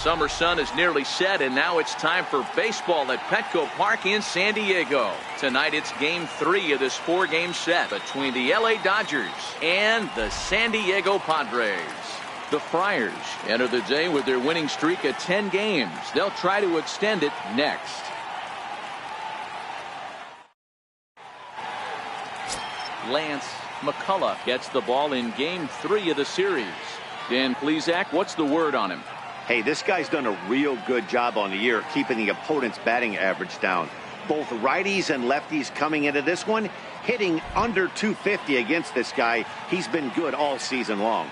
summer sun is nearly set, and now it's time for baseball at Petco Park in San Diego. Tonight it's Game 3 of this 4-game set between the LA Dodgers and the San Diego Padres. The Friars enter the day with their winning streak at 10 games. They'll try to extend it next. Lance McCullough gets the ball in Game 3 of the series. Dan Plesac, what's the word on him? Hey, this guy's done a real good job on the year keeping the opponent's batting average down. Both righties and lefties coming into this one, hitting under 250 against this guy. He's been good all season long.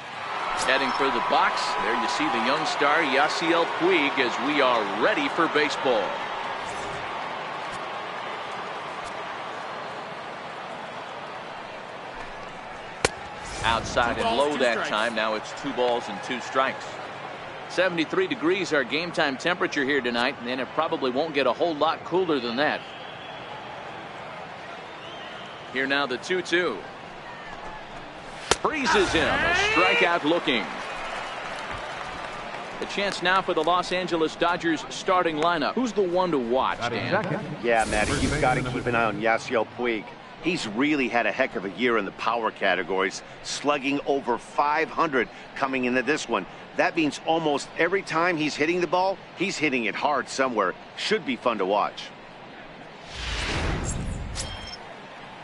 Heading for the box, there you see the young star Yasiel Puig as we are ready for baseball. Outside and low that time. Now it's 2 balls and 2 strikes. 73 degrees our game time temperature here tonight, and it probably won't get a whole lot cooler than that. Here now the 2-2. Freezes him. A strikeout looking. A chance now for the Los Angeles Dodgers starting lineup. Who's the one to watch, Dan? Yeah, Matty, you've got to keep an eye on Yasiel Puig. He's really had a heck of a year in the power categories, slugging over 500 coming into this one. That means almost every time he's hitting the ball, he's hitting it hard somewhere. Should be fun to watch.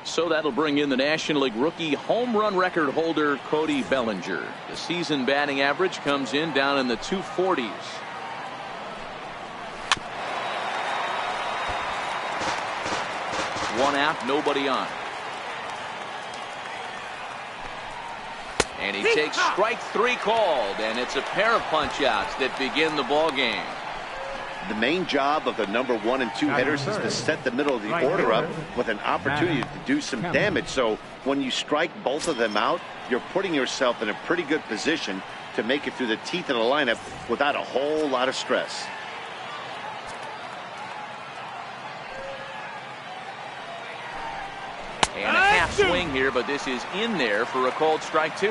So that'll bring in the National League rookie home run record holder Cody Bellinger. The season batting average comes in down in the 240s. One out, nobody on. And he takes strike 3 called, and it's a pair of punch-outs that begin the ball game. The main job of the number 1 and 2 hitters is to set the middle of the order up with an opportunity to do some damage. So when you strike both of them out, you're putting yourself in a pretty good position to make it through the teeth of the lineup without a whole lot of stress. And a half swing here, but this is in there for a called strike 2.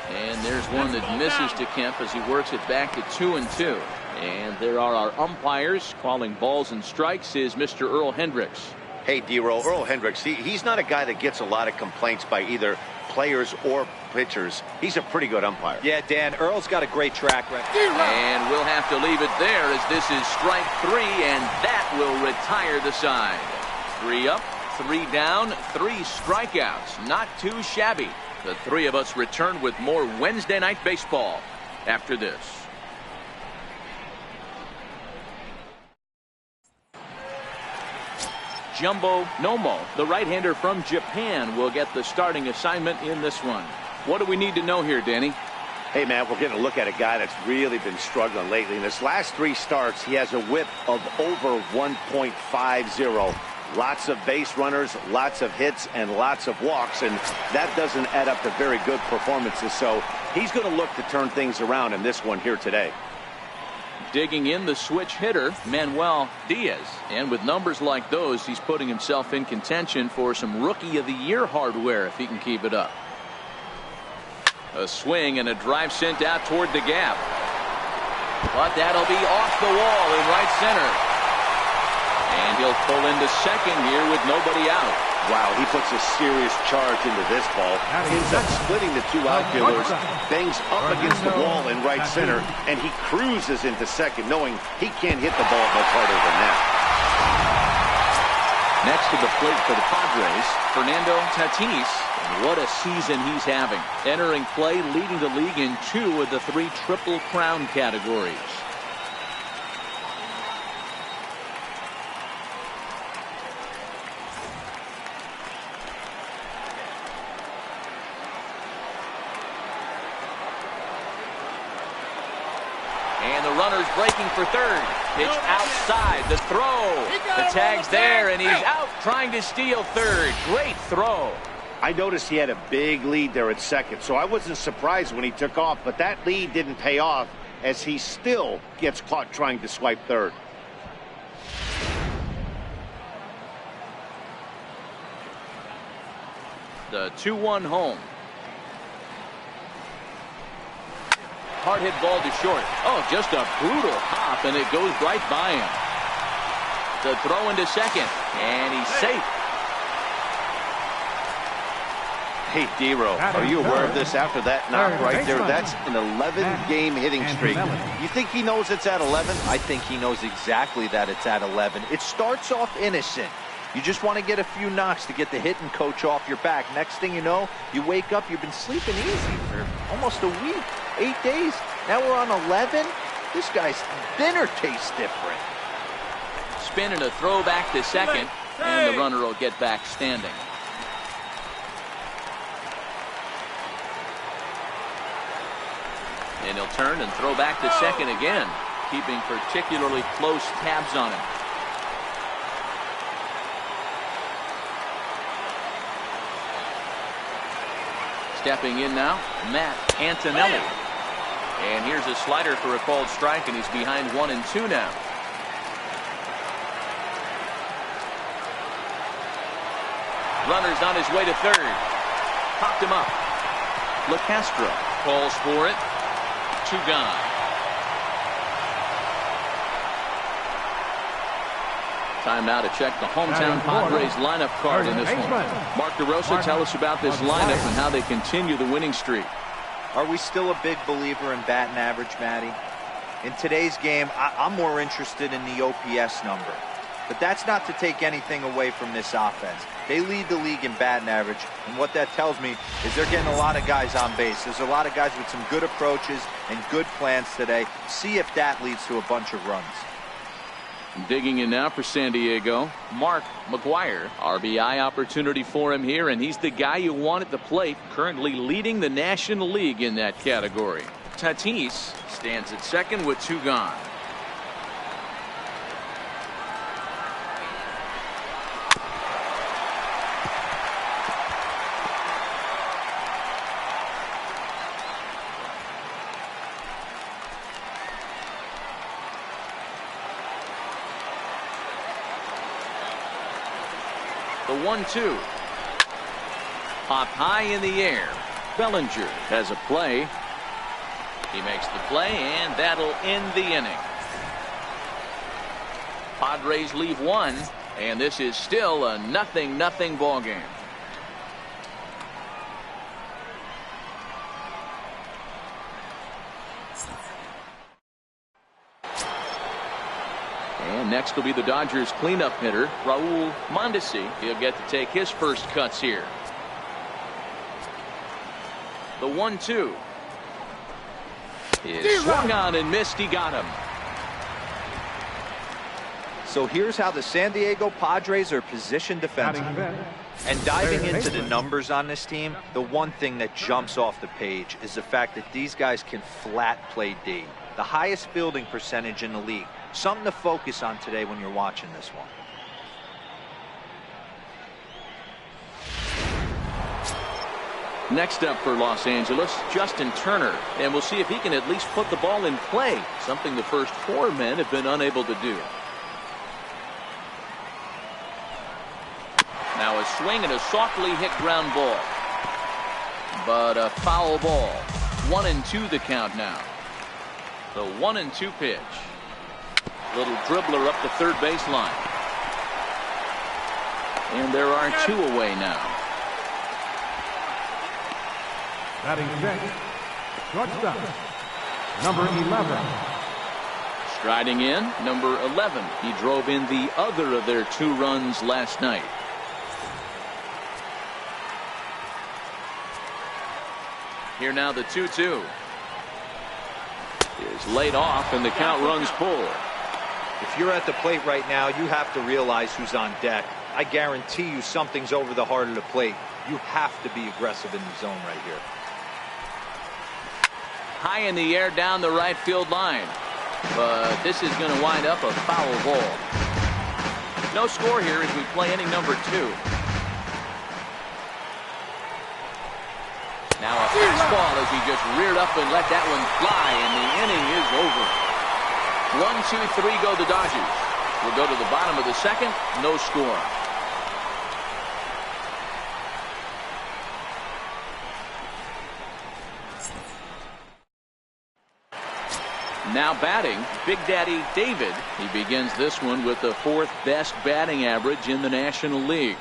And there's one that misses to Kemp as he works it back to 2-2. And there are our umpires calling balls and strikes is Mr. Earl Hendricks. Hey, D-Roll, Earl Hendricks, he's not a guy that gets a lot of complaints by either players or pitchers. He's a pretty good umpire. Yeah, Dan, Earl's got a great track record. And we'll have to leave it there as this is strike 3, and that will retire the side. 3 up, 3 down, 3 strikeouts. Not too shabby. The 3 of us return with more Wednesday night baseball after this. Jumbo Nomo, the right-hander from Japan, will get the starting assignment in this one. What do we need to know here, Danny? Hey, man, we're getting a look at a guy that's really been struggling lately. In his last 3 starts, he has a whip of over 1.50. Lots of base runners, lots of hits, and lots of walks, and that doesn't add up to very good performances. So he's going to look to turn things around in this one here today. Digging in the switch hitter, Manuel Diaz. And with numbers like those, he's putting himself in contention for some Rookie of the Year hardware if he can keep it up. A swing and a drive sent out toward the gap. But that'll be off the wall in right center. And he'll pull into second here with nobody out. Wow, he puts a serious charge into this ball. Ends up splitting the 2 outfielders, bangs up against the wall in right center, and he cruises into second, knowing he can't hit the ball much harder than that. Next to the plate for the Padres, Fernando Tatis. And what a season he's having. Entering play, leading the league in 2 of the 3 Triple Crown categories. And the runner's breaking for third. Pitch outside. The throw. The tag's there, and he's out trying to steal third. Great throw. I noticed he had a big lead there at second, so I wasn't surprised when he took off, but that lead didn't pay off as he still gets caught trying to swipe third. The 2-1 home. Hard hit ball to short. Oh, just a brutal hop, and it goes right by him. The throw into second, and he's safe. Hey, D-Row, are you aware of this after that knock right there? That's an 11-game hitting streak. You think he knows it's at 11? I think he knows exactly that it's at 11. It starts off innocent. You just want to get a few knocks to get the hitting coach off your back. Next thing you know, you wake up, you've been sleeping easy for almost a week, 8 days. Now we're on 11. This guy's dinner tastes different. Spin and a throw back to second, and the runner will get back standing. And he'll turn and throw back to second again, keeping particularly close tabs on him. Stepping in now, Matt Antonelli. And here's a slider for a called strike, and he's behind 1-2 now. Runner's on his way to third. Popped him up. LeCastro calls for it. 2 gone. Time now to check the hometown Padres lineup card in this one. Mark DeRosa, tell us about this lineup and how they continue the winning streak. Are we still a big believer in batting average, Matty? In today's game, I'm more interested in the OPS number. But that's not to take anything away from this offense. They lead the league in batting average, and what that tells me is they're getting a lot of guys on base. There's a lot of guys with some good approaches and good plans today. See if that leads to a bunch of runs. Digging in now for San Diego, Mark McGwire. RBI opportunity for him here, and he's the guy you want at the plate, currently leading the National League in that category. Tatis stands at second with 2 gone. The 1-2. Pop high in the air. Bellinger has a play. He makes the play, and that'll end the inning. Padres leave 1, and this is still a 0-0 ball game. And next will be the Dodgers cleanup hitter, Raul Mondesi. He'll get to take his first cuts here. The 1-2 is swung on and missed. He got him. So here's how the San Diego Padres are positioned defensively. And diving into the numbers on this team, the one thing that jumps off the page is the fact that these guys can flat play D. The highest fielding percentage in the league. Something to focus on today when you're watching this one. Next up for Los Angeles, Justin Turner. And we'll see if he can at least put the ball in play, something the first 4 men have been unable to do. Now a swing and a softly hit ground ball. But a foul ball. 1-2 the count now. The 1-2 pitch. Little dribbler up the third baseline. And there are 2 away now. Batting sixth, shortstop, number 11. Striding in, number 11. He drove in the other of their 2 runs last night. Here now the 2-2. Is laid off, and the count runs full. If you're at the plate right now, you have to realize who's on deck. I guarantee you something's over the heart of the plate. You have to be aggressive in the zone right here. High in the air down the right field line. But this is going to wind up a foul ball. No score here as we play inning number 2. Now a fastball as he just reared up and let that one fly, and the inning is over. 1-2-3 go the Dodgers. We'll go to the bottom of the second. No score. Now batting, Big Daddy David. He begins this one with the 4th best batting average in the National League.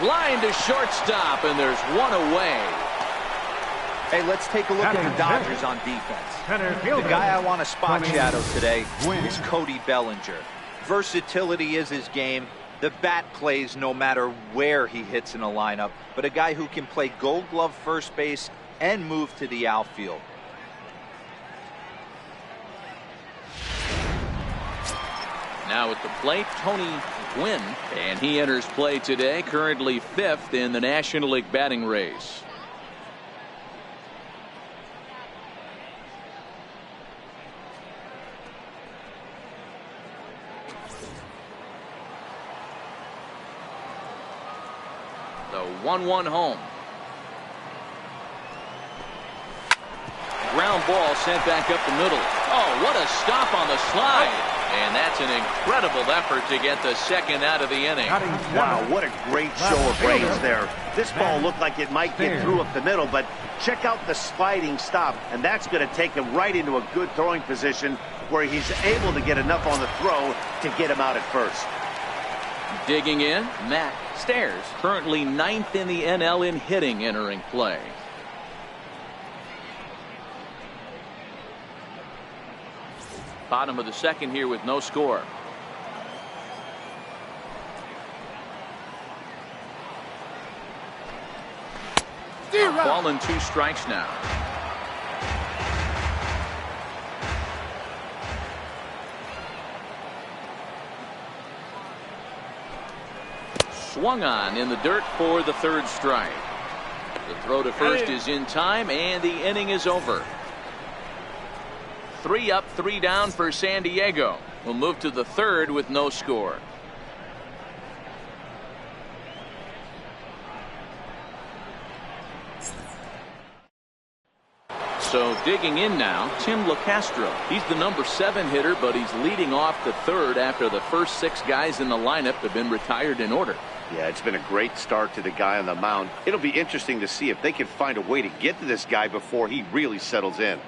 Line to shortstop, and there's one away. Hey, let's take a look at the Dodgers on defense. The guy I want to spot shadow today is Cody Bellinger. Versatility is his game. The bat plays no matter where he hits in a lineup, but a guy who can play Gold Glove first base and move to the outfield. Now at the plate, Tony Gwynn, and he enters play today, currently 5th in the National League batting race. The 1-1 home. Ground ball sent back up the middle. Oh, what a stop on the slide. And that's an incredible effort to get the 2nd out of the inning. Wow, what a great show of range there. This ball looked like it might get through up the middle, but check out the sliding stop, and that's going to take him right into a good throwing position where he's able to get enough on the throw to get him out at first. Digging in, Matt Stairs, currently 9th in the NL in hitting, entering play. Bottom of the 2nd here with no score. Ball and 2 strikes now. Swung on in the dirt for the 3rd strike. The throw to first is in time, and the inning is over. 3 up, 3 down for San Diego. We'll move to the 3rd with no score. So digging in now, Tim LeCastro. He's the number 7 hitter, but he's leading off the 3rd after the first 6 guys in the lineup have been retired in order. Yeah, it's been a great start to the guy on the mound. It'll be interesting to see if they can find a way to get to this guy before he really settles in.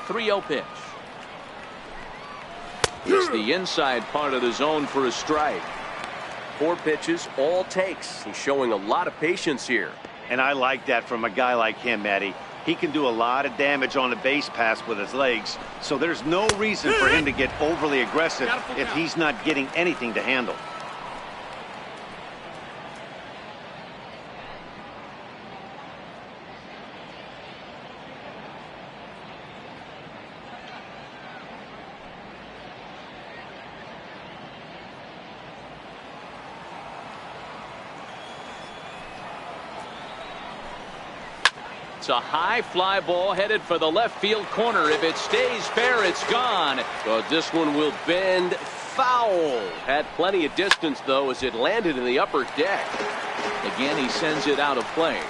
3-0 pitch. It's the inside part of the zone for a strike. 4 pitches, all takes. He's showing a lot of patience here. And I like that from a guy like him, Matty. He can do a lot of damage on a base pass with his legs, so there's no reason for him to get overly aggressive if he's not getting anything to handle. It's a high fly ball headed for the left field corner. If it stays fair, it's gone. But this one will bend foul. Had plenty of distance, though, as it landed in the upper deck. Again, he sends it out of play.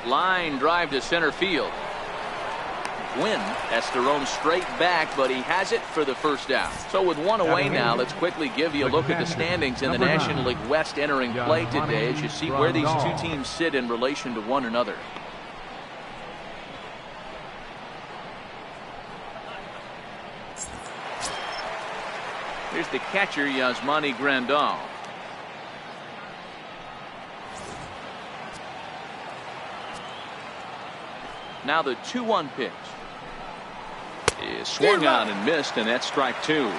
Line drive to center field. Gwynn has to roam straight back, but he has it for the first out. So with 1 away now, let's quickly give you a look at the standings in the National League West entering play today as you see where these 2 teams sit in relation to one another. Here's the catcher, Yasmani Grandal. Now the 2-1 pitch. Is swung on and missed, and that's strike 2.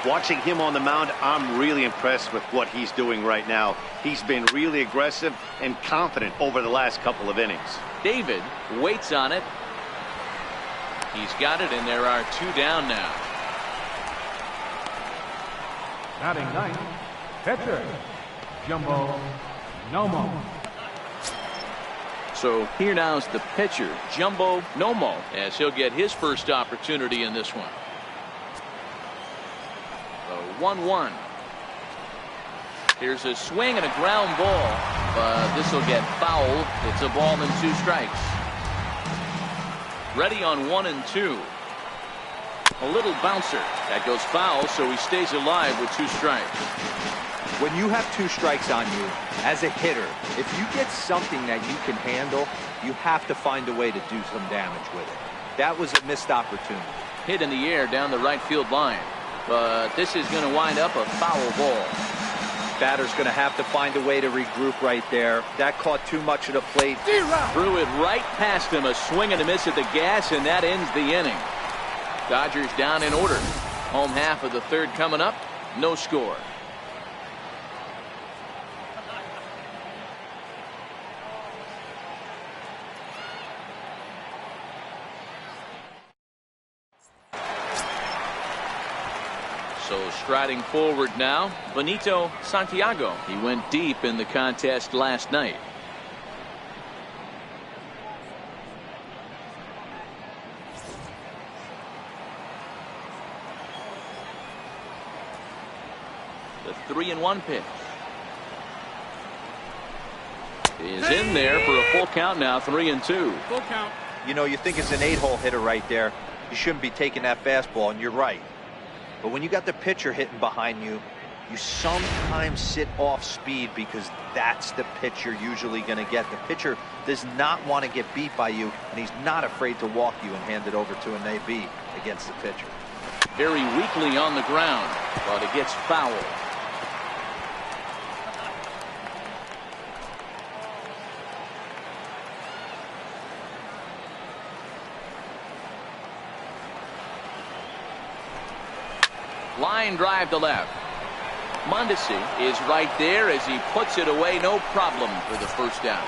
Watching him on the mound, I'm really impressed with what he's doing right now. He's been really aggressive and confident over the last couple of innings. David waits on it. He's got it, and there are 2 down now. Batting 9th, pitcher, Jumbo Nomo. So here now is the pitcher, Jumbo Nomo, as he'll get his first opportunity in this one. The 1-1. Here's a swing and a ground ball, but this will get fouled. It's a ball and 2 strikes. Ready on 1 and 2. A little bouncer that goes foul, so he stays alive with 2 strikes. When you have 2 strikes on you as a hitter, if you get something that you can handle, you have to find a way to do some damage with it. That was a missed opportunity. Hit in the air down the right field line, but this is going to wind up a foul ball. Batter's going to have to find a way to regroup right there. That caught too much of the plate. Threw it right past him, a swing and a miss at the gas, and that ends the inning. Dodgers down in order. Home half of the 3rd coming up. No score. So striding forward now, Benito Santiago. He went deep in the contest last night. The 3-1 pitch is in there for a full count now. 3-2. Full count. You know, you think it's an 8-hole hitter right there. You shouldn't be taking that fastball, and you're right. But when you got the pitcher hitting behind you, you sometimes sit off speed because that's the pitch you're usually going to get. The pitcher does not want to get beat by you, and he's not afraid to walk you and hand it over to an AB against the pitcher. Very weakly on the ground, but it gets fouled. Line drive to left. Mondesi is right there as he puts it away, no problem for the first down.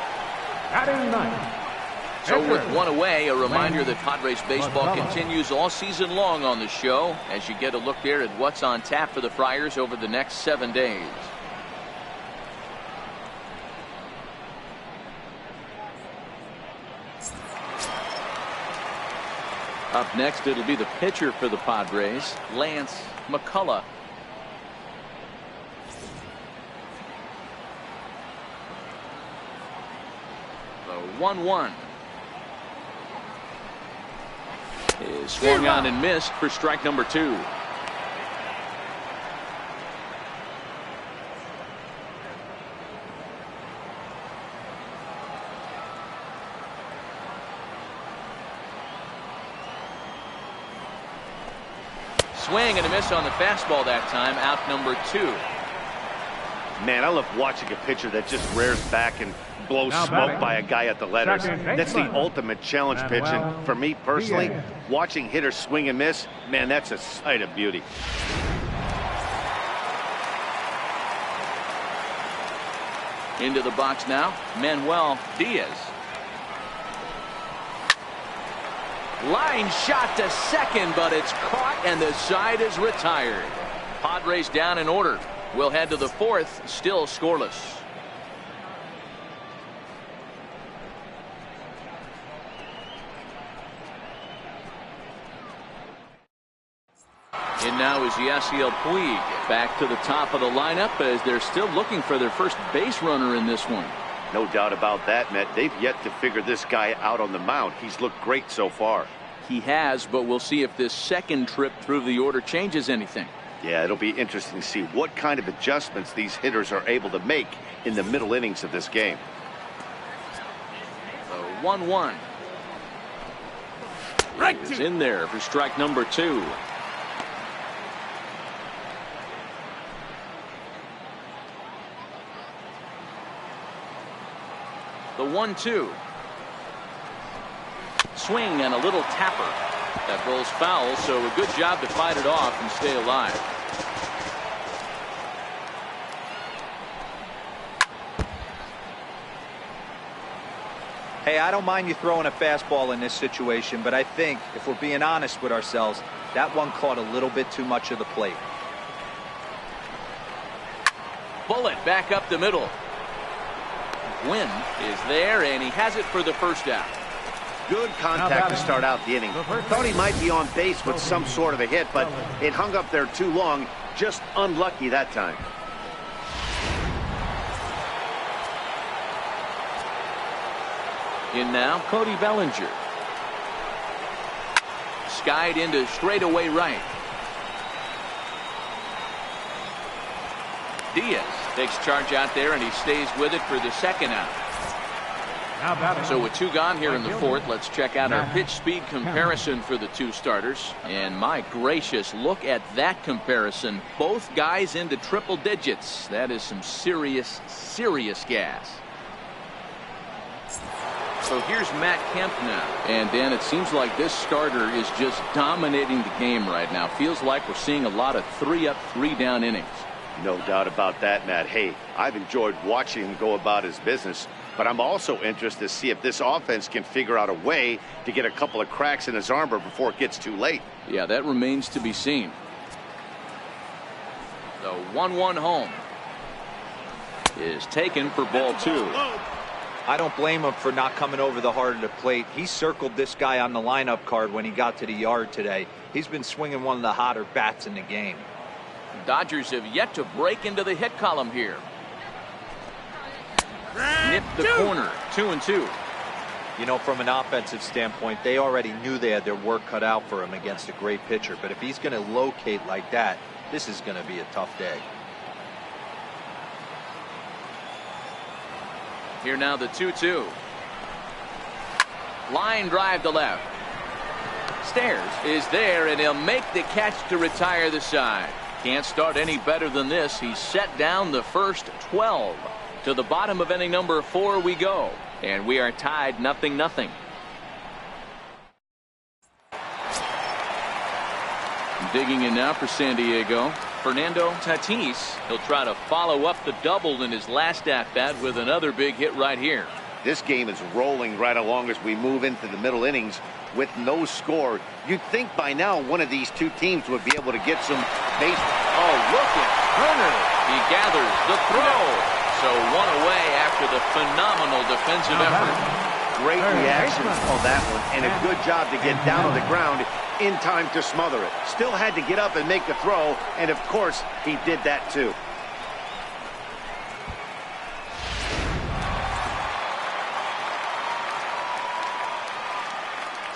Batting 9. So with 1 away, a reminder that Padres baseball continues all season long on the show as you get a look there at what's on tap for the Friars over the next 7 days. Up next, it'll be the pitcher for the Padres, Lance McCullough. The 1-1 is swung on and missed for strike number 2. Swing and a miss on the fastball that time. Out number 2. Man, I love watching a pitcher that just rears back and blows smoke by a guy at the letters. That's the ultimate challenge pitch. And for me personally, watching hitters swing and miss, man, that's a sight of beauty. Into the box now, Manuel Diaz. Line shot to second, but it's caught and the side is retired. Padres down in order. We'll head to the 4th, still scoreless. And now is Yasiel Puig back to the top of the lineup as they're still looking for their first base runner in this one. No doubt about that, Matt. They've yet to figure this guy out on the mound. He's looked great so far. He has, but we'll see if this second trip through the order changes anything. Yeah, it'll be interesting to see what kind of adjustments these hitters are able to make in the middle innings of this game. The 1-1. Right is in there for strike number 2. The 1-2. Swing and a little tapper. That rolls foul, so a good job to fight it off and stay alive. Hey, I don't mind you throwing a fastball in this situation, but I think if we're being honest with ourselves, that one caught a little bit too much of the plate. Bullet back up the middle. Wynn is there, and he has it for the first out. Good contact to start out the inning. Thought he might be on base with some sort of a hit, but it hung up there too long. Just unlucky that time. In now, Cody Bellinger. Skied into straightaway right. Diaz takes charge out there, and he stays with it for the second out. So with two gone here in the fourth, let's check out our pitch speed comparison for the two starters. And my gracious, look at that comparison. Both guys into triple digits. That is some serious gas. So here's Matt Kemp now. And Dan, it seems like this starter is just dominating the game right now. Feels like we're seeing a lot of 3-up, 3-down innings. No doubt about that, Matt. Hey, I've enjoyed watching him go about his business, but I'm also interested to see if this offense can figure out a way to get a couple of cracks in his armor before it gets too late. Yeah, that remains to be seen. The 1-1 home is taken for ball 2. I don't blame him for not coming over the heart of the plate. He circled this guy on the lineup card when he got to the yard today. He's been swinging one of the hotter bats in the game. Dodgers have yet to break into the hit column here. Nip the corner, 2-2. You know, from an offensive standpoint, they already knew they had their work cut out for him against a great pitcher. But if he's going to locate like that, this is going to be a tough day. Here now the 2-2. Line drive to left. Stairs is there, and he'll make the catch to retire the side. Can't start any better than this. He set down the first 12. To the bottom of inning number 4 we go, and we are tied 0-0. Digging in now for San Diego, Fernando Tatis. He'll try to follow up the double in his last at-bat with another big hit right here. This game is rolling right along as we move into the middle innings with no score. You'd think by now one of these two teams would be able to get some base. Oh, look at Turner. He gathers the throw. So one away after the phenomenal defensive effort. Great reaction on that one, and a good job to get down on the ground in time to smother it. Still had to get up and make the throw, and of course he did that too.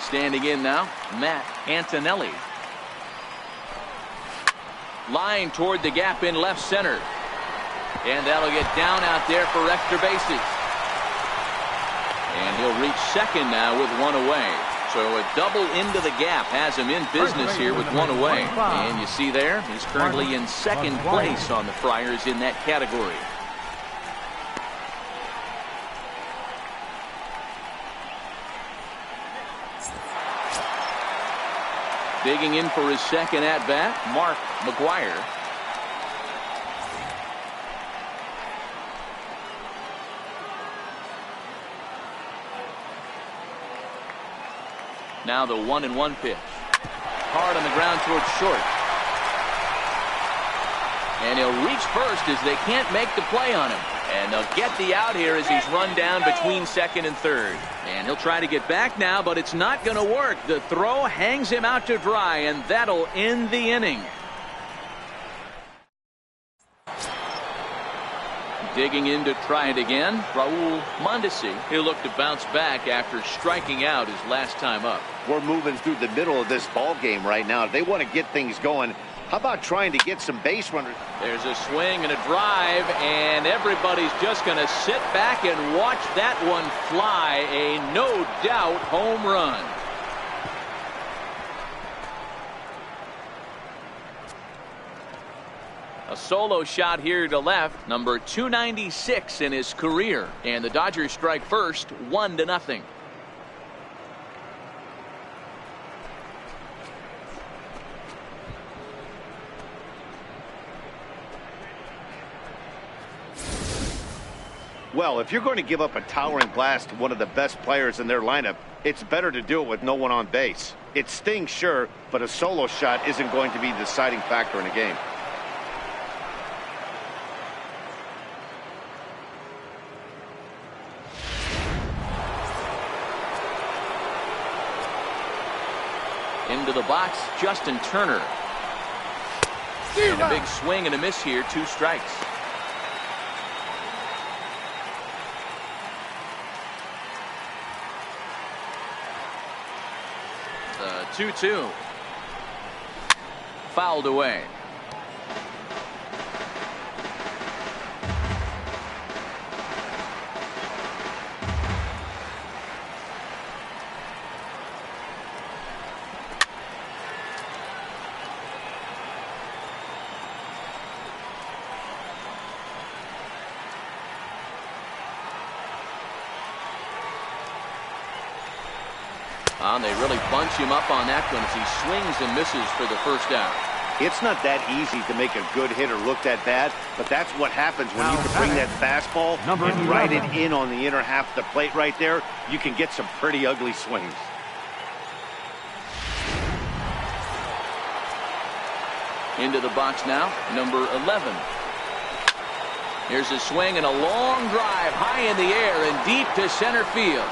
Standing in now, Matt Antonelli. Line toward the gap in left center. And that'll get down out there for extra bases. And he'll reach second now with one away. So a double into the gap has him in business here with one away. And you see there, he's currently in second place on the Friars in that category. Digging in for his second at-bat, Mark McGuire. Now the 1-1 pitch. Hard on the ground towards short. And he'll reach first as they can't make the play on him. And they'll get the out here as he's run down between second and third. And he'll try to get back now, but it's not going to work. The throw hangs him out to dry, and that'll end the inning. Digging in to try it again, Raul Mondesi. He'll look to bounce back after striking out his last time up. We're moving through the middle of this ball game right now. If they want to get things going, how about trying to get some base runners? There's a swing and a drive, and everybody's just going to sit back and watch that one fly. A no-doubt home run. A solo shot here to left, number 296 in his career. And the Dodgers strike first, 1-0. Well, if you're going to give up a towering blast to one of the best players in their lineup, it's better to do it with no one on base. It stings, sure, but a solo shot isn't going to be the deciding factor in a game. Into the box, Justin Turner. And a big swing and a miss here, 2 strikes. The 2-2. Fouled away. They really bunch him up on that one as he swings and misses for the first out. It's not that easy to make a good hitter look that bad, but that's what happens when you can bring that fastball and ride it in on the inner half of the plate right there. You can get some pretty ugly swings. Into the box now, number 11. Here's a swing and a long drive high in the air and deep to center field.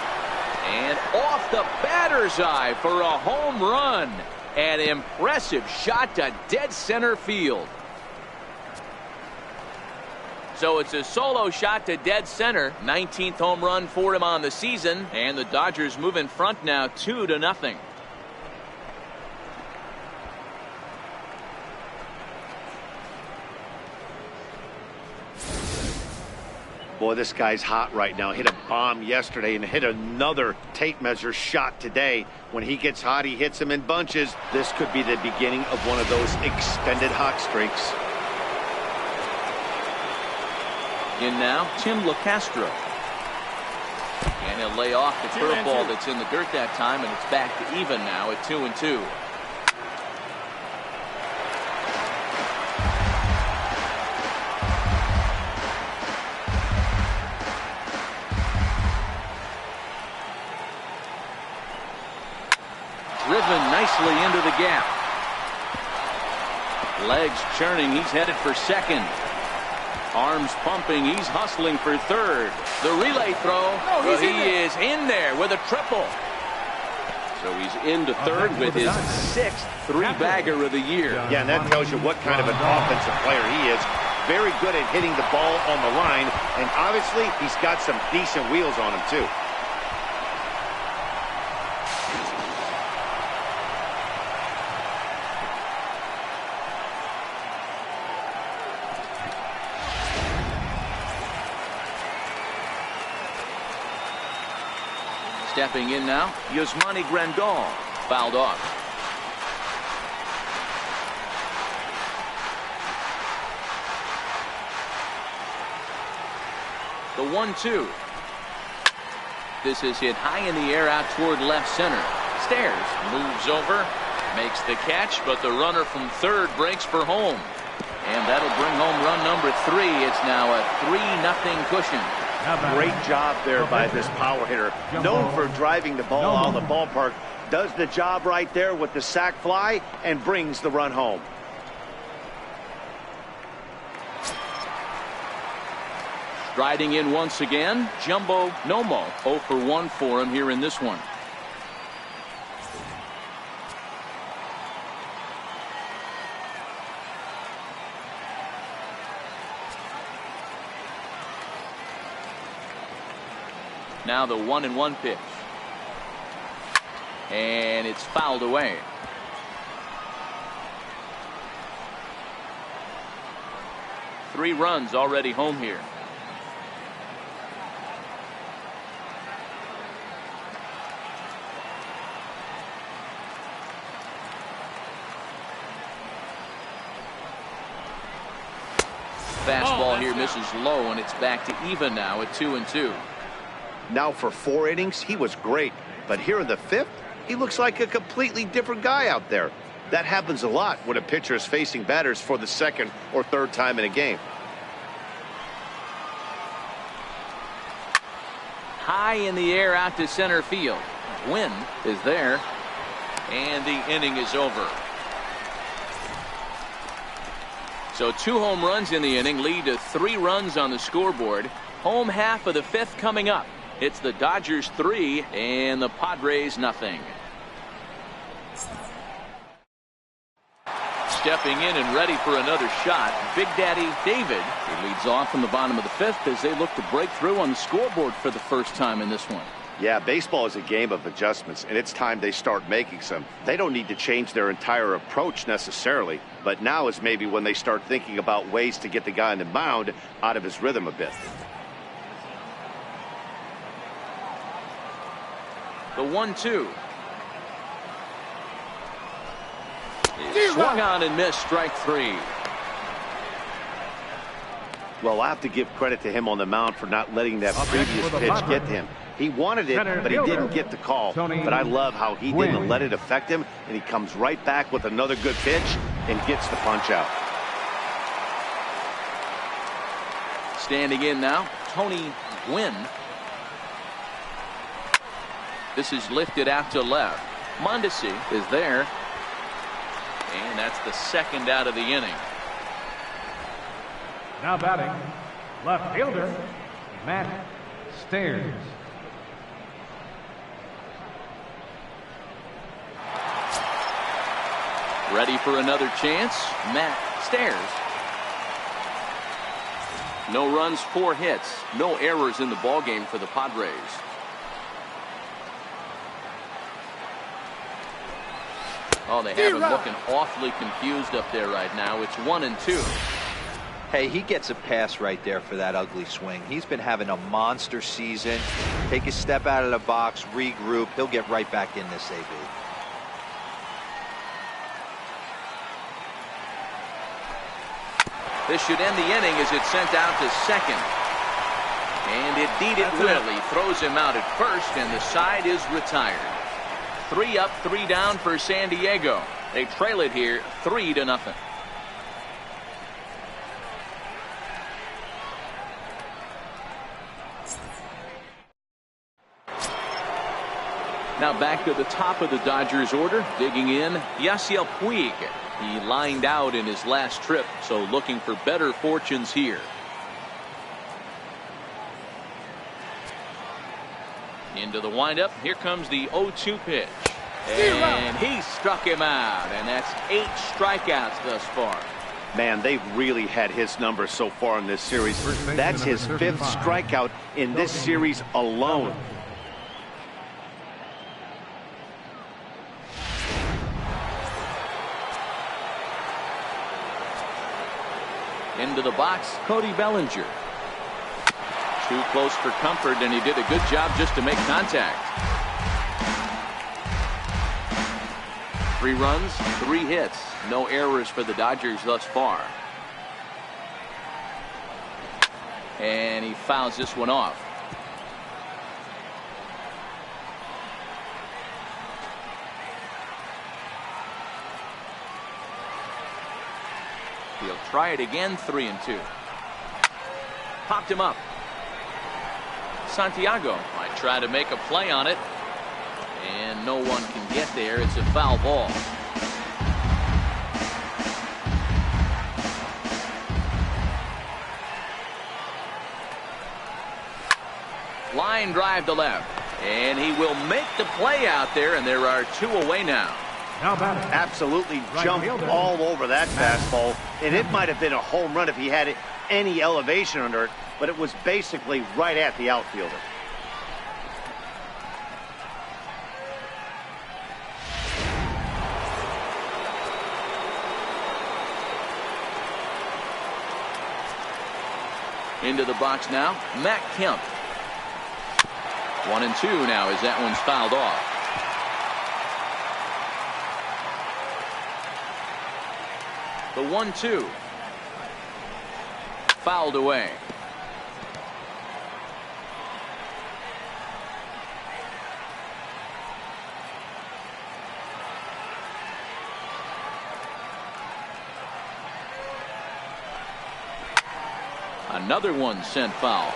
And off the batter's eye for a home run. An impressive shot to dead center field. So it's a solo shot to dead center. 19th home run for him on the season. And the Dodgers move in front now 2-0. Boy, this guy's hot right now. Hit a bomb yesterday and hit another tape measure shot today. When he gets hot, he hits them in bunches. This could be the beginning of one of those extended hot streaks. In now, Tim LaCastro. And he'll lay off the curveball that's in the dirt that time, and it's back to even now at 2-2. Driven nicely into the gap. Legs churning. He's headed for second. Arms pumping. He's hustling for third. The relay throw. Well, he is in there with a triple. So he's into third with his 6th three-bagger of the year. Yeah, and that tells you what kind of an offensive player he is. Very good at hitting the ball on the line. And obviously, he's got some decent wheels on him, too. Stepping in now, Yasmani Grandal. Fouled off. The 1-2. This is hit high in the air out toward left center. Stairs moves over, makes the catch, but the runner from third breaks for home. And that'll bring home run number 3. It's now a 3-0 cushion. Great job there by this power hitter. Known for driving the ball out of the ballpark. Does the job right there with the sac fly and brings the run home. Striding in once again, Jumbo Nomo. 0 for 1 for him here in this one. Now the 1-1 pitch. And it's fouled away. Three runs already home here. Fastball here misses low, and it's back to even now at 2-2. Now for 4 innings, he was great. But here in the 5th, he looks like a completely different guy out there. That happens a lot when a pitcher is facing batters for the 2nd or 3rd time in a game. High in the air out to center field. Win is there. And the inning is over. So 2 home runs in the inning lead to 3 runs on the scoreboard. Home half of the 5th coming up. It's the Dodgers 3 and the Padres 0. stepping in and ready for another shot. Big Daddy David. He leads off in the bottom of the fifth as they look to break through on the scoreboard for the first time in this one. Yeah, baseball is a game of adjustments, and it's time they start making some. They don't need to change their entire approach necessarily, but now is maybe when they start thinking about ways to get the guy on the mound out of his rhythm a bit. The 1-2. Swung on and missed, strike three. Well, I have to give credit to him on the mound for not letting that previous pitch get to him. He wanted it, but he didn't get the call. But I love how he didn't let it affect him, and he comes right back with another good pitch and gets the punch out. Standing in now, Tony Gwynn. This is lifted out to left. Mondesi is there. And that's the second out of the inning. Now batting, left fielder, Matt Stairs. Ready for another chance, Matt Stairs. No runs, 4 hits, no errors in the ballgame for the Padres. Oh, they have him looking awfully confused up there right now. It's 1-2. Hey, he gets a pass right there for that ugly swing. He's been having a monster season. Take a step out of the box, regroup. He'll get right back in this AB. This should end the inning as it's sent out to second. And indeed it will. He throws him out at first, and the side is retired. 3 up, 3 down for San Diego. They trail it here 3-0. Now back to the top of the Dodgers order. Digging in, Yasiel Puig. He lined out in his last trip, so looking for better fortunes here. Into the windup. Here comes the 0-2 pitch. And he struck him out. And that's 8 strikeouts thus far. Man, they've really had his number so far in this series. That's his 5th strikeout in this series alone. Into the box, Cody Bellinger. Too close for comfort, and he did a good job just to make contact. 3 runs, 3 hits. No errors for the Dodgers thus far. And he fouls this one off. He'll try it again, 3-2. Popped him up. Santiago might try to make a play on it. And no one can get there. It's a foul ball. Line drive to left. And he will make the play out there, and there are 2 away now. Absolutely jumped all over that fastball, and it might have been a home run if he had any elevation under it, but it was basically right at the outfielder. Into the box now, Matt Kemp. 1-2 now as that one's fouled off. The 1-2. Fouled away. Another one sent foul.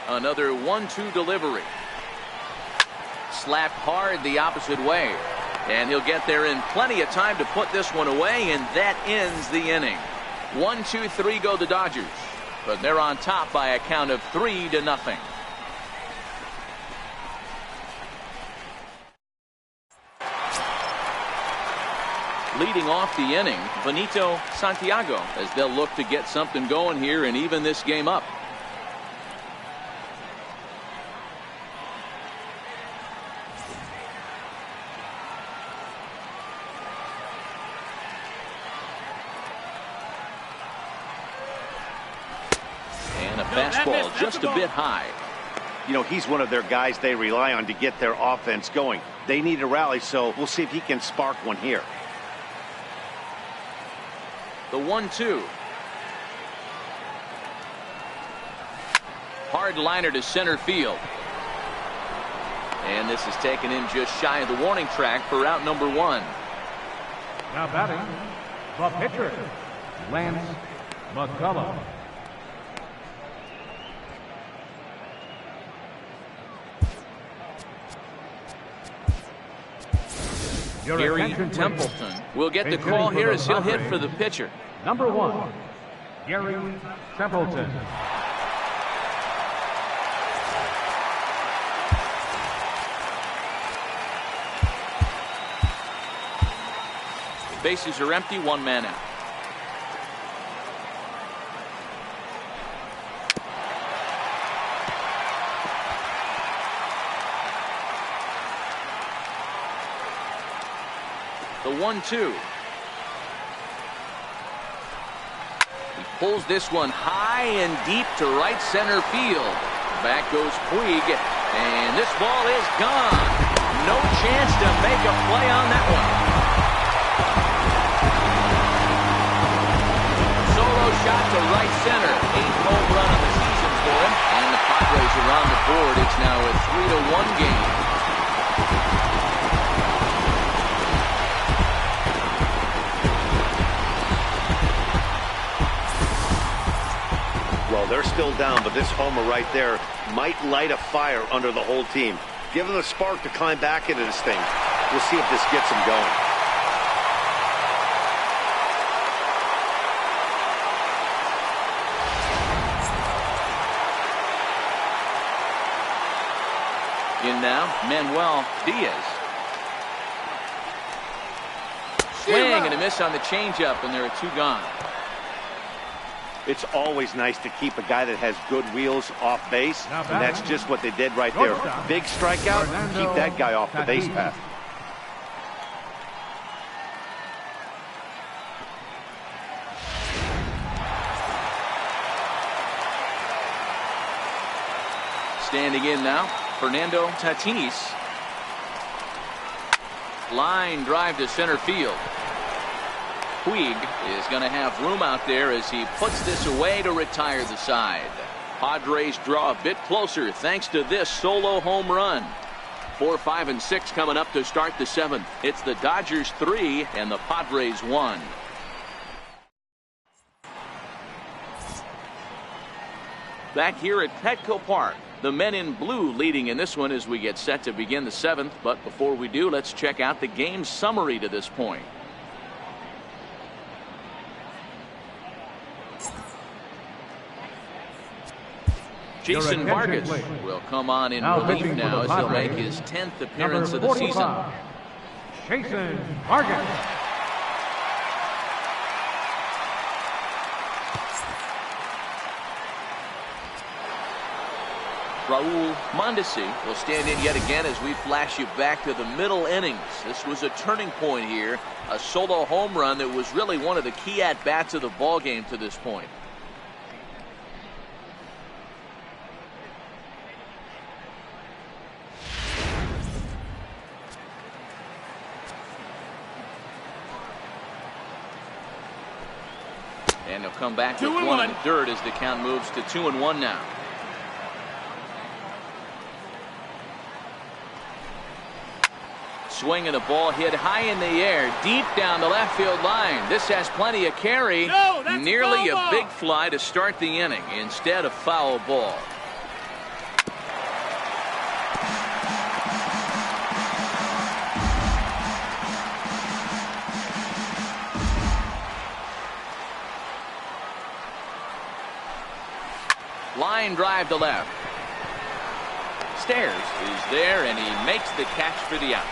Another 1-2 delivery. Slapped hard the opposite way. And he'll get there in plenty of time to put this one away, and that ends the inning. 1-2-3 go the Dodgers. But they're on top by a count of 3-0. leading off the inning, Benito Santiago, as they'll look to get something going here and even this game up. And a fastball just a bit high. You know, he's one of their guys they rely on to get their offense going. They need a rally, so we'll see if he can spark one here. The 1-2. Hard liner to center field. And this is taken in just shy of the warning track for out number 1. Now batting, the pitcher, Lance McCullum. Gary Templeton will get the call here as he'll hit for the pitcher. Number 1, Gary Templeton. Bases are empty, 1 man out. The 1-2. He pulls this one high and deep to right center field. Back goes Puig, and this ball is gone. No chance to make a play on that one. Solo shot to right center. 8th home run of the season for him, and the Padres are on the board. It's now a 3-1 game. Well, they're still down, but this homer right there might light a fire under the whole team. Give them a spark to climb back into this thing. We'll see if this gets them going. In now, Manuel Diaz. Swing and a miss on the changeup, and there are 2 gone. It's always nice to keep a guy that has good wheels off base, and that's just what they did right there. Big strikeout, keep that guy off the base path. Standing in now, Fernando Tatis. Line drive to center field. Puig is going to have room out there as he puts this away to retire the side. Padres draw a bit closer thanks to this solo home run. 4, 5, and 6 coming up to start the 7th. It's the Dodgers 3 and the Padres 1. Back here at Petco Park, the men in blue leading in this one as we get set to begin the 7th. But before we do, let's check out the game summary to this point. Jason Vargas will come on in relief now as he'll make his 10th appearance of the season. Jason Vargas. Raul Mondesi will stand in yet again as we flash you back to the middle innings. This was a turning point here, a solo home run that was really one of the key at-bats of the ball game to this point. And he'll come back with 1 in the dirt as the count moves to 2-1 now. Swing and the ball hit high in the air, deep down the left field line. This has plenty of carry. Nearly a big fly to start the inning instead of foul ball. Line drive to left. Stairs is there, and he makes the catch for the out.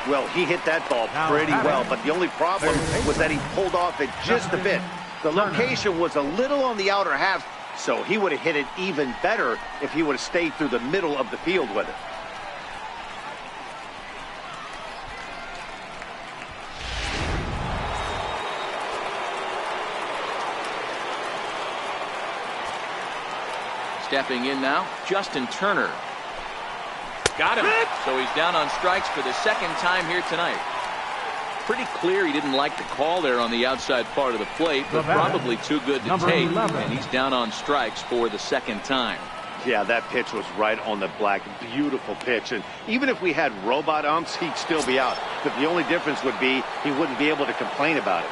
Well, he hit that ball pretty well, but the only problem was that he pulled off it just a bit. The location was a little on the outer half, so he would have hit it even better if he would have stayed through the middle of the field with it. Stepping in now, Justin Turner. Got him. So he's down on strikes for the second time here tonight. Pretty clear he didn't like the call there on the outside part of the plate, but probably too good to take, and he's down on strikes for the second time. Yeah, that pitch was right on the black. Beautiful pitch. And even if we had robot umps, he'd still be out. But the only difference would be he wouldn't be able to complain about it.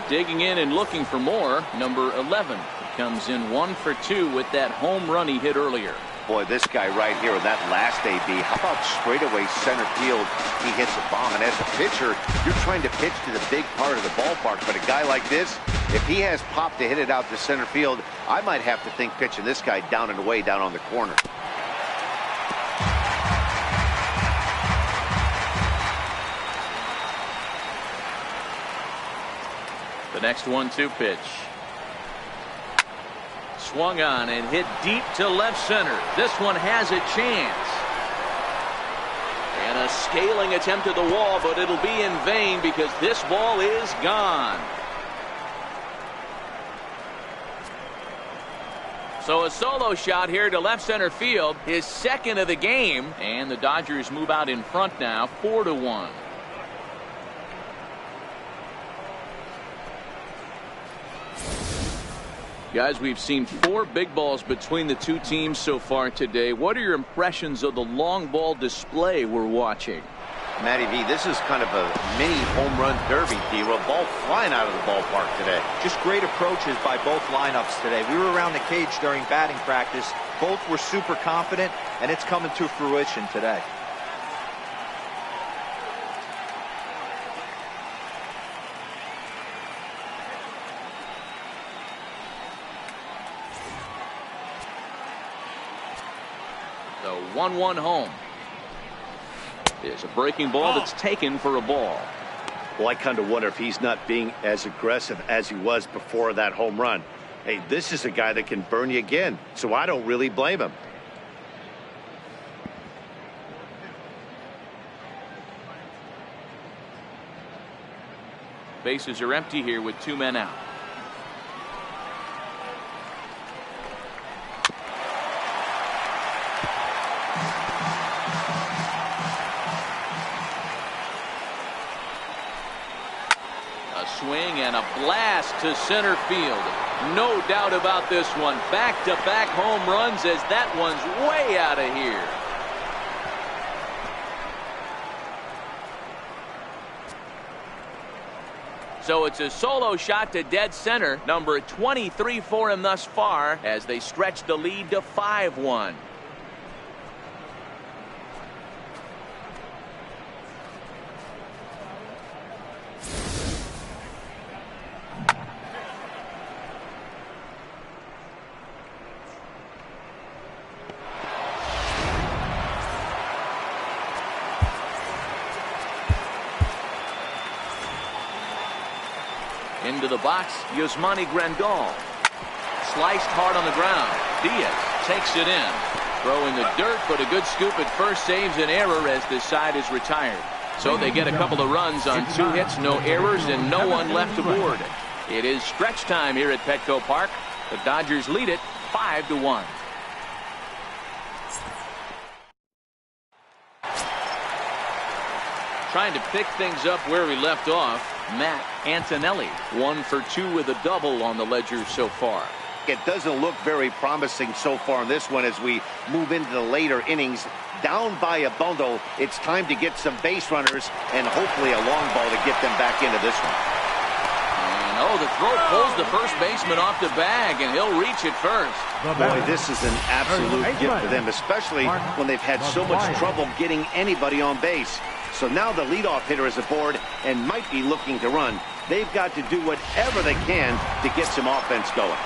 Digging in and looking for more, number 11. He comes in 1 for 2 with that home run he hit earlier. Boy, this guy right here with that last AB, how about straightaway center field? He hits a bomb, and as a pitcher, you're trying to pitch to the big part of the ballpark. But a guy like this, if he has pop to hit it out to center field, I might have to think pitching this guy down and away down on the corner. The next 1-2 pitch. Swung on and hit deep to left center. This one has a chance. And a scaling attempt at the wall, but it'll be in vain because this ball is gone. So a solo shot here to left center field, his second of the game, and the Dodgers move out in front now, 4-1. Guys, we've seen 4 big balls between the two teams so far today. What are your impressions of the long ball display we're watching? Matty V, this is kind of a mini home run derby, D-Roll. Ball flying out of the ballpark today. Just great approaches by both lineups today. We were around the cage during batting practice. Both were super confident, and it's coming to fruition today. The 1-1 home. Is a breaking ball that's taken for a ball. Well, I kind of wonder if he's not being as aggressive as he was before that home run. Hey, this is a guy that can burn you again, so I don't really blame him. Bases are empty here with 2 men out. Swing and a blast to center field. No doubt about this one. Back-to-back home runs as that one's way out of here. So it's a solo shot to dead center. Number 23 for him thus far as they stretch the lead to 5-1. Into the box, Yasmani Grandal. Sliced hard on the ground. Diaz takes it in. Throwing the dirt, but a good scoop at first saves an error as this side is retired. So they get a couple of runs on 2 hits, no errors, and no one left aboard. It is stretch time here at Petco Park. The Dodgers lead it 5-1. Trying to pick things up where we left off, Matt Antonelli, 1 for 2 with a double on the ledger so far. It doesn't look very promising so far in this one as we move into the later innings. Down by a bundle, it's time to get some base runners and hopefully a long ball to get them back into this one. And oh, the throw pulls the first baseman off the bag, and he'll reach it first. Boy, this is an absolute gift for them, especially when they've had so much trouble getting anybody on base. So now the leadoff hitter is aboard and might be looking to run. They've got to do whatever they can to get some offense going.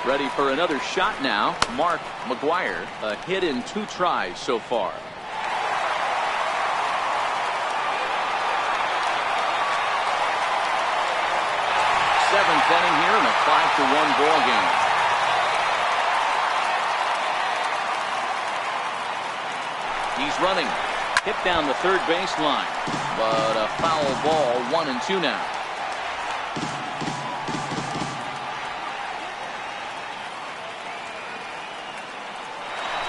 Ready for another shot now. Mark McGuire, a hit in 2 tries so far. seventh inning here in a 5-1 ball game. He's running. Hit down the third baseline. But a foul ball, 1-2 now.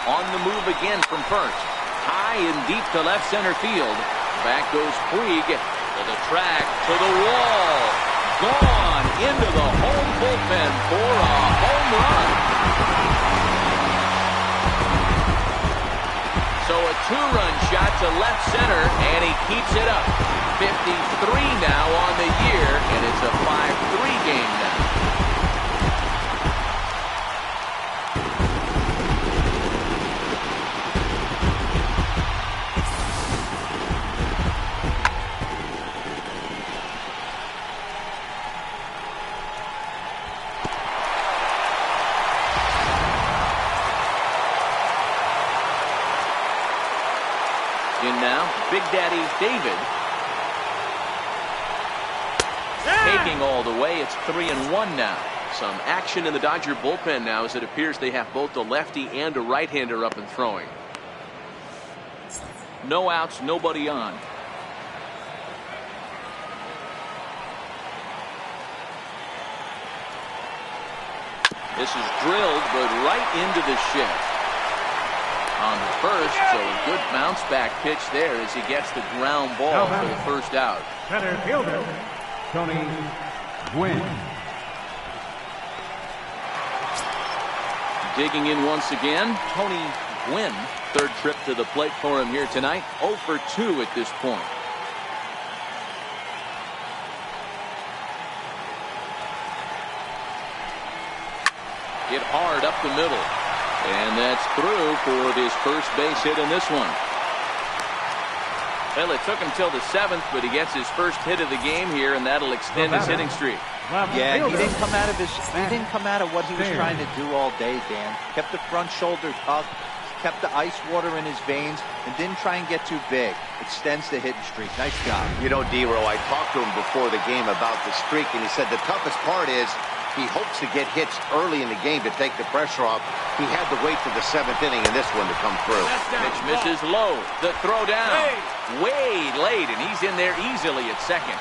On the move again from first. High and deep to left center field. Back goes Puig to the track, to the wall. Gone into the home bullpen for a home run. So a two-run shot to left center, and he keeps it up. 53 now on the year, and it's a 5-3 game now. In now, Big Daddy David. Taking all the way. It's 3-1 now. Some action in the Dodger bullpen now, as it appears they have both a lefty and a right-hander up and throwing. No outs, nobody on. This is drilled, but right into the shed. On the first, so a good bounce back pitch there as he gets the ground ball for the first out. Center fielder, Tony Gwynn. Digging in once again, Tony Gwynn. Third trip to the plate for him here tonight. 0 for 2 at this point. Hit hard up the middle. And that's through for his first base hit in this one. Well, it took him till the 7th, but he gets his first hit of the game here, and that'll extend his hitting streak. Yeah, he didn't come out of what he was trying to do all day, Dan. Kept the front shoulder tucked, kept the ice water in his veins, and didn't try and get too big. Extends the hitting streak. Nice job. You know, D-Row, I talked to him before the game about the streak, and he said the toughest part is he hopes to get hits early in the game to take the pressure off. He had to wait for the 7th inning in this one to come through. Pitch misses low. The throw down. Way late, and he's in there easily at second.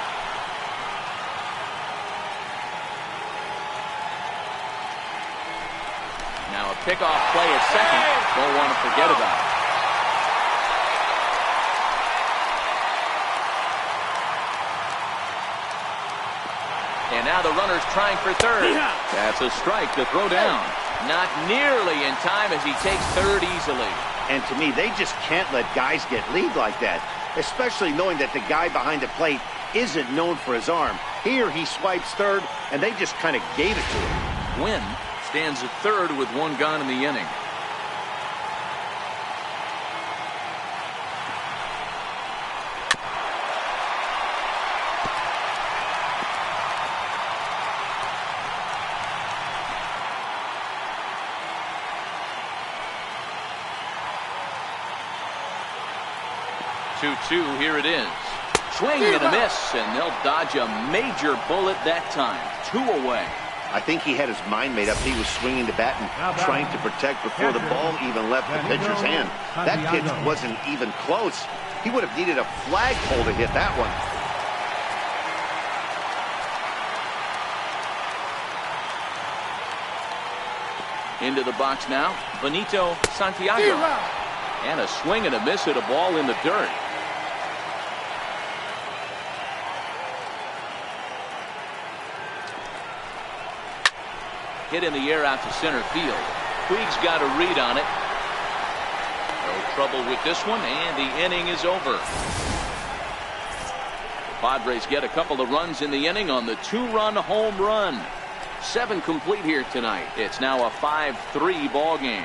Now a pickoff play at second. Don't want to forget about it. And now the runner's trying for third. That's a strike to throw down. Not nearly in time as he takes third easily. And to me, they just can't let guys get lead like that, especially knowing that the guy behind the plate isn't known for his arm. Here he swipes third, and they just kind of gave it to him. Gwynn stands at third with one gone in the inning. Here it is. Swing and a miss, and they'll dodge a major bullet that time. 2 away. I think he had his mind made up. He was swinging the bat and trying to protect before the ball even left the pitcher's hand. That pitch wasn't even close. He would have needed a flagpole to hit that one. Into the box now, Benito Santiago. And a swing and a miss at a ball in the dirt. Hit in the air out to center field. Puig's got a read on it. No trouble with this one, and the inning is over. The Padres get a couple of runs in the inning on the 2-run home run. 7 complete here tonight. It's now a 5-3 ball game.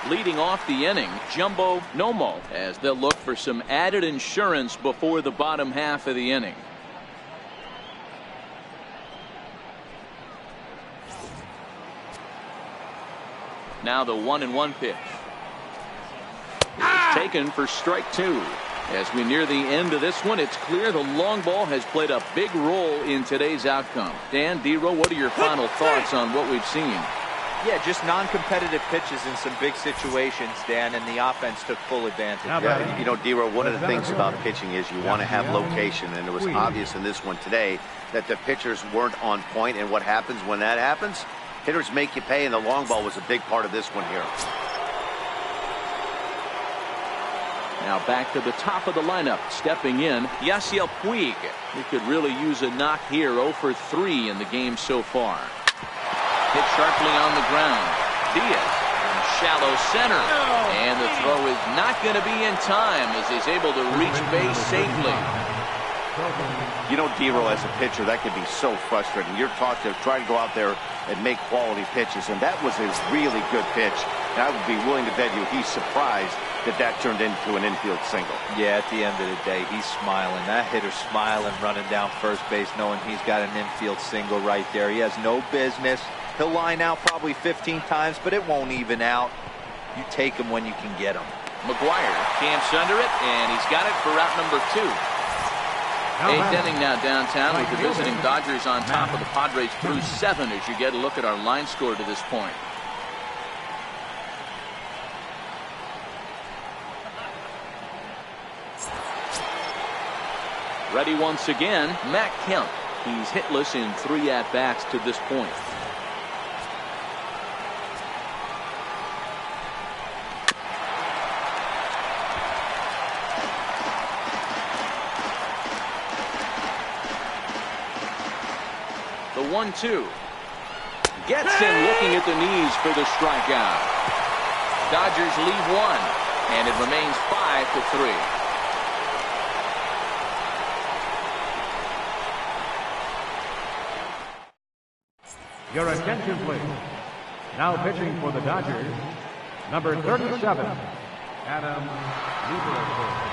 Leading off the inning, Jumbo Nomo, as they'll look for some added insurance before the bottom half of the inning. Now the 1-1 pitch. It's taken for strike 2. As we near the end of this one, it's clear the long ball has played a big role in today's outcome. Dan, D-Row, what are your final thoughts on what we've seen? Yeah, just non-competitive pitches in some big situations, Dan, and the offense took full advantage. Yeah, you know, D-Row, one of the things about pitching is you want to have location, and it was obvious in this one today that the pitchers weren't on point, and what happens when that happens? Hitters make you pay, and the long ball was a big part of this one here. Now back to the top of the lineup, stepping in, Yasiel Puig. He could really use a knock here, 0 for 3 in the game so far. Hit sharply on the ground. Diaz in shallow center. And the throw is not going to be in time as he's able to reach base safely. You know, D-Row, as a pitcher, that can be so frustrating. You're taught to try to go out there and make quality pitches, and that was a really good pitch. And I would be willing to bet you he's surprised that turned into an infield single. Yeah, at the end of the day, he's smiling. That hitter's smiling, running down first base, knowing he's got an infield single right there. He has no business. He'll line out probably 15 times, but it won't even out. You take him when you can get him. McGuire camps under it, and he's got it for route number 2. 8th inning now downtown with the visiting Dodgers on top of the Padres through 7 as you get a look at our line score to this point. Ready once again, Matt Kemp. He's hitless in 3 at-bats to this point. The 1-2. Gets him looking at the knees for the strikeout. Dodgers lead 1, and it remains 5-3. Your attention, please. Now pitching for the Dodgers, number 37, Adam Lieberman.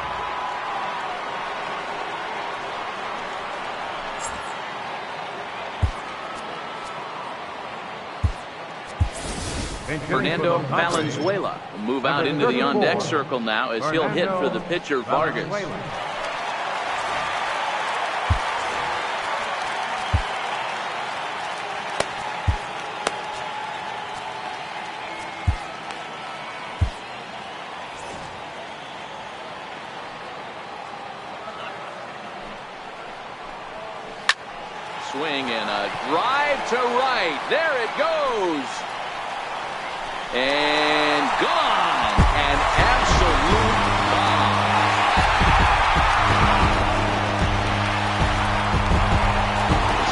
Fernando Valenzuela will move out into the on-deck circle now as he'll hit for the pitcher Vargas. Swing and a drive to right. There it goes. And gone. An absolute bomb.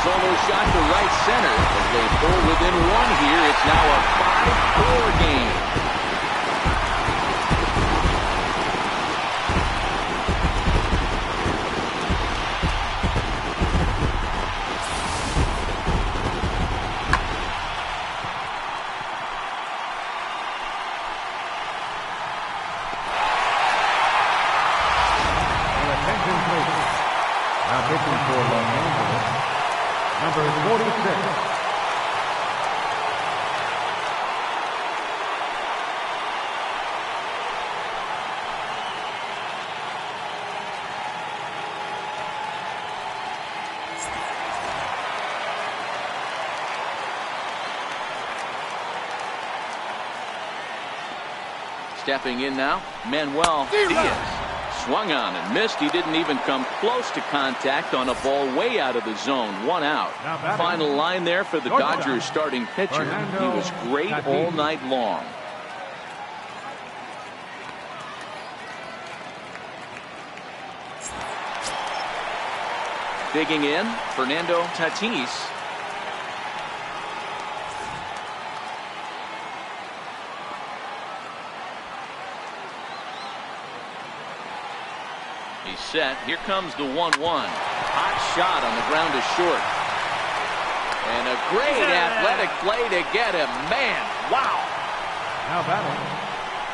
Solo shot to right center as they pull within 1 here. It's now a 5-4 game. Stepping in now, Manuel Diaz. Swung on and missed. He didn't even come close to contact on a ball way out of the zone. 1 out. Final line there for the Dodgers starting pitcher. He was great all night long. Digging in, Fernando Tatis. He's set. Here comes the 1-1. Hot shot on the ground to short. And a great athletic play to get him. Man, wow. Now batting,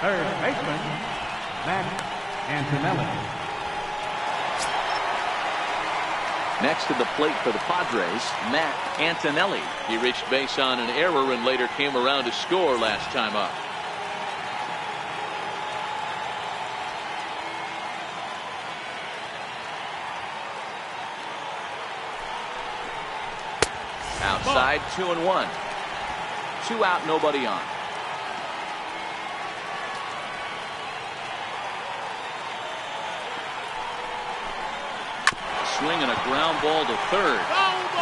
third baseman, Matt Antonelli. Next to the plate for the Padres, Matt Antonelli. He reached base on an error and later came around to score last time up. side, 2-1. 2 out, nobody on. Swinging a ground ball to third,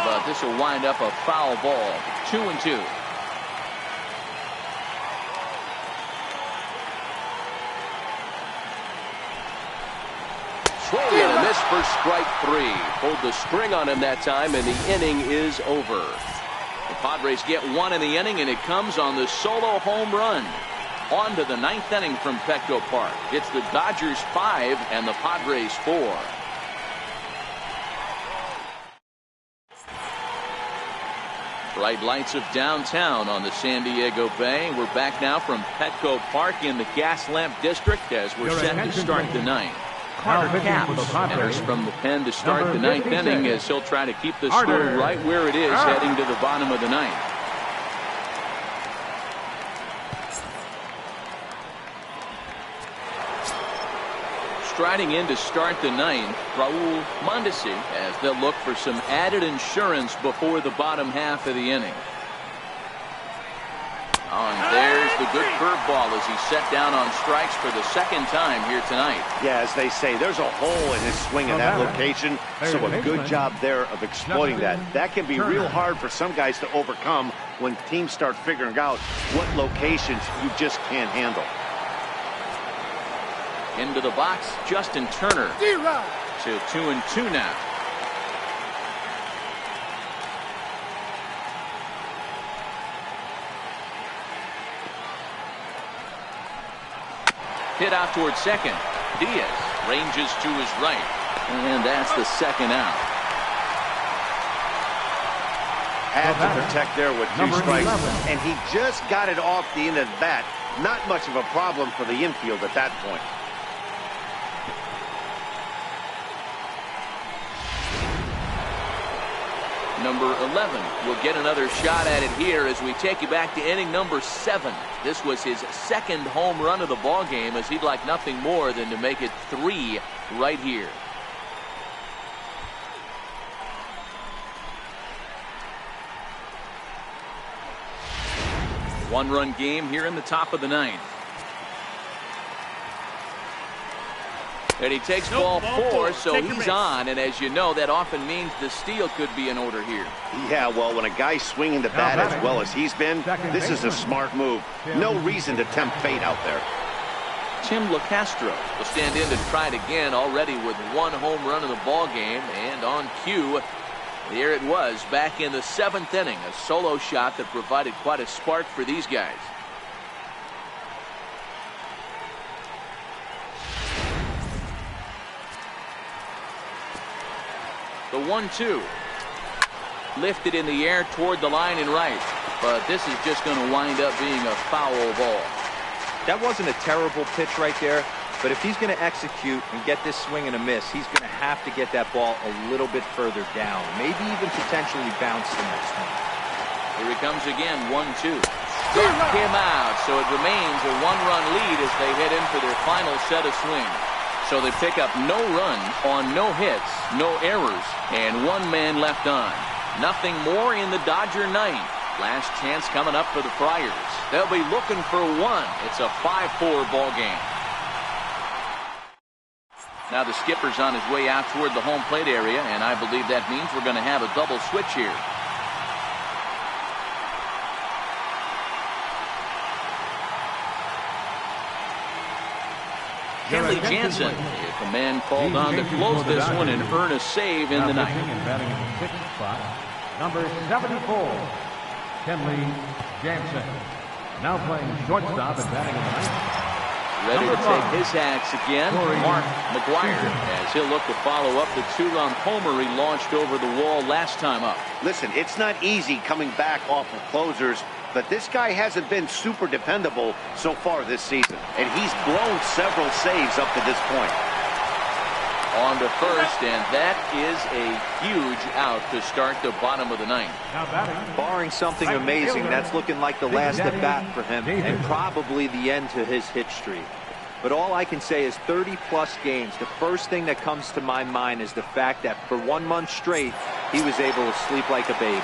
but this will wind up a foul ball. 2-2. Swing and a miss for strike 3. Pulled the string on him that time, and the inning is over. The Padres get 1 in the inning, and it comes on the solo home run. On to the 9th inning from Petco Park. It's the Dodgers 5 and the Padres 4. Bright lights of downtown on the San Diego Bay. We're back now from Petco Park in the Gaslamp District as we're set to start the 9th. Carter Capps enters from the pen to start the 9th inning as he'll try to keep the score right where it is heading to the bottom of the 9th. Striding in to start the 9th, Raul Mondesi, as they'll look for some added insurance before the bottom half of the inning. And there's the good curveball as he's set down on strikes for the 2nd time here tonight. Yeah, as they say, there's a hole in his swing in that location, so a good job there of exploiting that. That can be real hard for some guys to overcome when teams start figuring out what locations you just can't handle. Into the box, Justin Turner. To 2-2 now. Hit out towards second. Diaz ranges to his right. And that's the 2nd out. Had to protect there with 2 strikes. And he just got it off the end of the bat. Not much of a problem for the infield at that point. Number 11 will get another shot at it here as we take you back to inning number 7. This was his 2nd home run of the ball game, as he'd like nothing more than to make it 3 right here. One-run game here in the top of the 9th. And he takes ball 4, so he's on. And as you know, that often means the steal could be in order here. Yeah, well, when a guy's swinging the bat as well as he's been, this is a smart move. No reason to tempt fate out there. Tim LaCastro will stand in to try it again, already with 1 home run in the ball game. And on cue, there it was back in the 7th inning. A solo shot that provided quite a spark for these guys. The 1-2. Lifted in the air toward the line and right. But this is just going to wind up being a foul ball. That wasn't a terrible pitch right there. But if he's going to execute and get this swing and a miss, he's going to have to get that ball a little bit further down. Maybe even potentially bounce the next one. Here he comes again, 1-2. Struck him out, so it remains a 1-run lead as they head in for their final set of swings. So they pick up no runs on no hits, no errors, and 1 man left on. Nothing more in the Dodger 9th. Last chance coming up for the Friars. They'll be looking for 1. It's a 5-4 ball game. Now the skipper's on his way out toward the home plate area, and I believe that means we're going to have a double switch here. Kenley Jansen, if a man called on to close this one and earn a save in the 9th. And batting in the 6th spot, number 74, Kenley Jansen. Now playing shortstop and batting in the 9th. Ready to take his hacks again, Mark McGuire, as he'll look to follow up the 2-run homer he launched over the wall last time up. Listen, it's not easy coming back off of closers, but this guy hasn't been super dependable so far this season, and he's blown several saves up to this point. On to first, and that is a huge out to start the bottom of the 9th. Barring something amazing, that's looking like the last at bat for him, and probably the end to his hit streak. But all I can say is 30-plus games. The first thing that comes to my mind is the fact that for 1 month straight, he was able to sleep like a baby.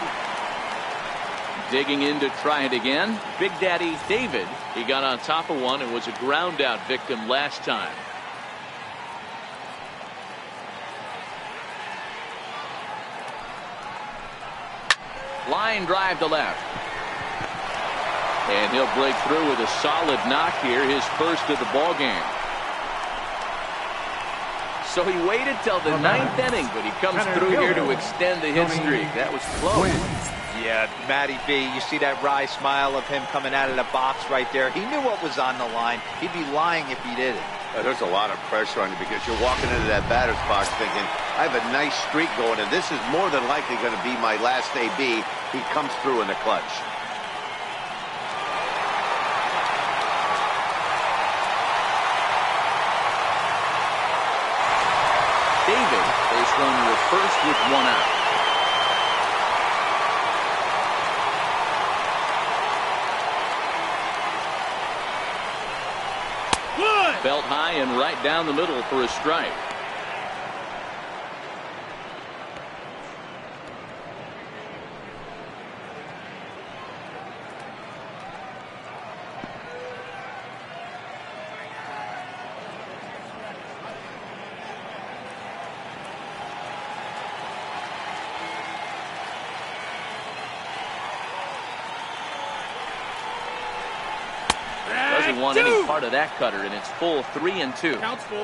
Digging in to try it again, Big Daddy David. He got on top of one and was a ground out victim last time. Line drive to left. And he'll break through with a solid knock here, his first of the ball game. So he waited till the ninth inning, but he comes through here to extend the hit streak. That was close. Yeah, Matty B, you see that wry smile of him coming out of the box right there. He knew what was on the line. He'd be lying if he didn't. There's a lot of pressure on you because you're walking into that batter's box thinking, I have a nice streak going, and this is more than likely going to be my last AB. He comes through in the clutch. David, base runner at first with one out. Belt high and right down the middle for a strike. Doesn't want any part of that cutter, and it's full 3-2. Counts full.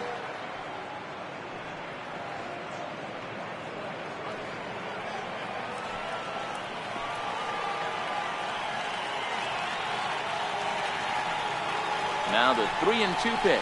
Now the 3-2 pitch.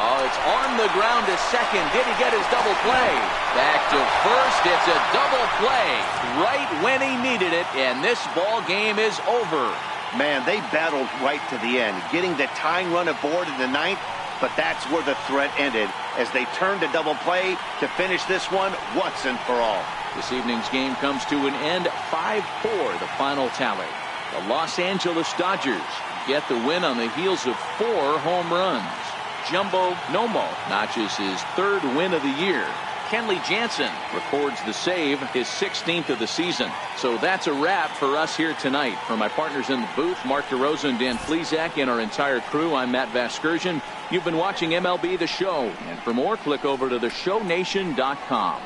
Oh, it's on the ground to second. Did he get his double play? Back to first. It's a double play right when he needed it, and this ball game is over. Man, they battled right to the end, getting the tying run aboard in the ninth, but that's where the threat ended as they turned to double play to finish this one once and for all. This evening's game comes to an end, 5-4, the final tally. The Los Angeles Dodgers get the win on the heels of 4 home runs. Jumbo Nomo notches his 3rd win of the year. Kenley Jansen records the save, his 16th of the season. So that's a wrap for us here tonight. For my partners in the booth, Mark DeRosa and Dan Plesac, and our entire crew, I'm Matt Vasgersian. You've been watching MLB The Show. And for more, click over to theshownation.com.